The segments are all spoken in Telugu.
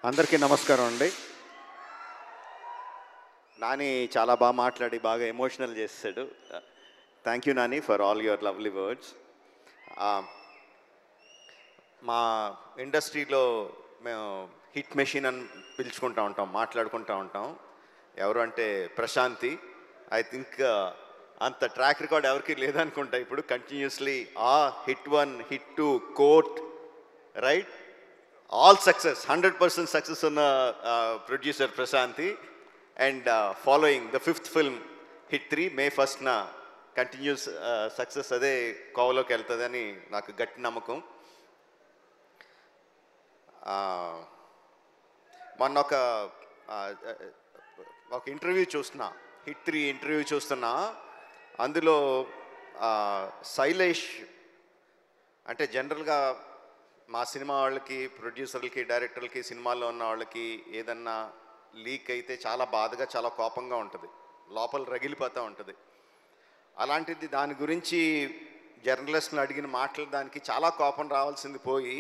అందరికీ నమస్కారం అండి. నాని చాలా బాగా మాట్లాడి బాగా ఎమోషనల్ చేశాడు. Thank you Nani for all your lovely words. మా ఇండస్ట్రీలో మేము హిట్ మెషిన్ అని పిలుచుకుంటూ ఉంటాం, మాట్లాడుకుంటూ ఉంటాం. ఎవరు అంటే ప్రశాంతి. ఐ థింక్ అంత ట్రాక్ రికార్డ్ ఎవరికి లేదనుకుంటా. ఇప్పుడు continuously hit 1, hit 2, court, right, all success, 100% success on producer Prasanthi, and following the 5th film hit 3 May 1st na continuous success ade కోవలోకి వెళ్తుందని నాకు గట్టి నమ్మకం. మొన్న ఒక ఇంటర్వ్యూ చూస్తున్నా, హిట్ 3 ఇంటర్వ్యూ చూస్తున్నా. అందులో శైలేష్ అంటే జనరల్గా మా సినిమా వాళ్ళకి, ప్రొడ్యూసర్లకి, డైరెక్టర్లకి, సినిమాల్లో ఉన్న వాళ్ళకి ఏదన్నా లీక్ అయితే చాలా బాధగా, చాలా కోపంగా ఉంటుంది, లోపల రగిలిపోతూ ఉంటుంది. అలాంటిది దాని గురించి జర్నలిస్ట్ని అడిగిన మాటలు దానికి చాలా కోపం రావాల్సింది పోయి,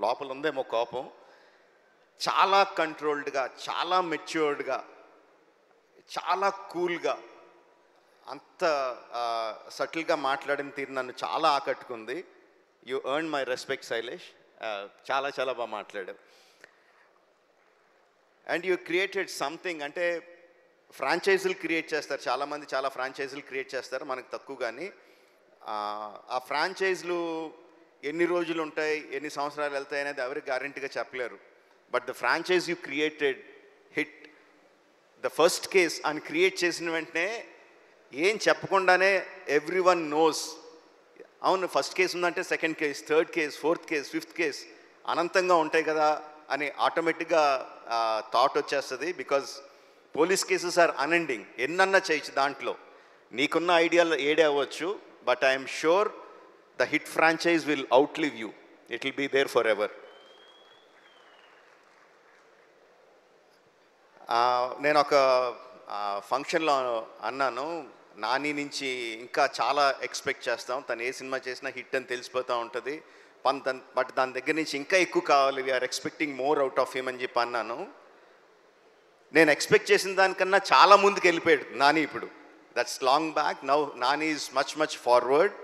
లోపల ఉందేమో కోపం, చాలా కంట్రోల్డ్గా, చాలా మెచ్యూర్డ్గా, చాలా కూల్గా, అంత సటిల్గా మాట్లాడిన తీరు నన్ను చాలా ఆకట్టుకుంది. You earn my respect Shailesh. చాలా చాలా బాగా మాట్లాడావు. And you created something. అంటే ఫ్రాంచైజీలు క్రియేట్ చేస్తారు చాలామంది, చాలా ఫ్రాంచైజీలు క్రియేట్ చేస్తారు, మనకు తక్కువ. కానీ ఆ ఫ్రాంచైజీలు ఎన్ని రోజులు ఉంటాయి, ఎన్ని సంవత్సరాలు వెళ్తాయి అనేది ఎవరికి గ్యారంటీగా చెప్పలేరు. But the franchise you created hit the first case అని క్రియేట్ చేసిన వెంటనే ఏం చెప్పకుండానే ఎవ్రీ వన్ నోస్, అవును ఫస్ట్ కేసు ఉందంటే second case, third case, fourth case, fifth case అనంతంగా ఉంటాయి కదా అని ఆటోమేటిక్గా థాట్ వచ్చేస్తుంది. Because police cases are unending, ఎన్నన్నా చేయొచ్చు దాంట్లో. నీకున్న ఐడియాలు ఏడే అవ్వచ్చు, but I'm sure the hit franchise will outlive you. It will be there forever. నేను ఒక ఫంక్షన్లో అన్నాను, నాని నుంచి ఇంకా చాలా ఎక్స్పెక్ట్ చేస్తాం, తను ఏ సినిమా చేసినా హిట్ అని తెలిసిపోతూ ఉంటుంది, బట్ దాని దగ్గర నుంచి ఇంకా ఎక్కువ కావాలి, we are expecting more out of him అని చెప్పి అన్నాను. నేను ఎక్స్పెక్ట్ చేసిన దానికన్నా చాలా ముందుకు వెళ్ళిపోయాడు నాని ఇప్పుడు. That's long back. Now Nani is much much forward.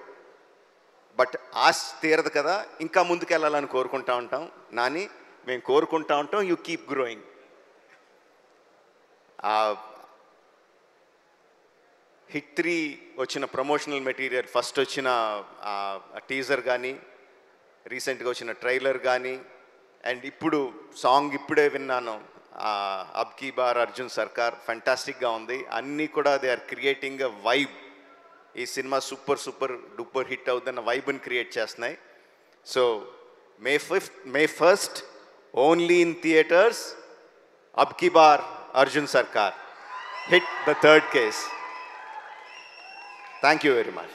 But ఆశ తీరదు కదా, ఇంకా ముందుకు వెళ్ళాలని కోరుకుంటా ఉంటాం. నాని, మేము కోరుకుంటా ఉంటాం, యూ కీప్ గ్రోయింగ్. హిట్ 3 వచ్చిన ప్రమోషనల్ మెటీరియల్, ఫస్ట్ వచ్చిన టీజర్ కానీ, రీసెంట్గా వచ్చిన ట్రైలర్ కానీ, అండ్ ఇప్పుడు సాంగ్ ఇప్పుడే విన్నాను, అబ్ కీ బార్ అర్జున్ సర్కార్, ఫెంటాస్టిక్గా ఉంది. అన్నీ కూడా they are creating a vibe. ఈ cinema super super duper hit అవుతున్న వైబ్ని క్రియేట్ చేస్తున్నాయి. So May 1st only in theatres, అబ్ కీ బార్ Arjun Sarkar, hit the third case. Thank you very much.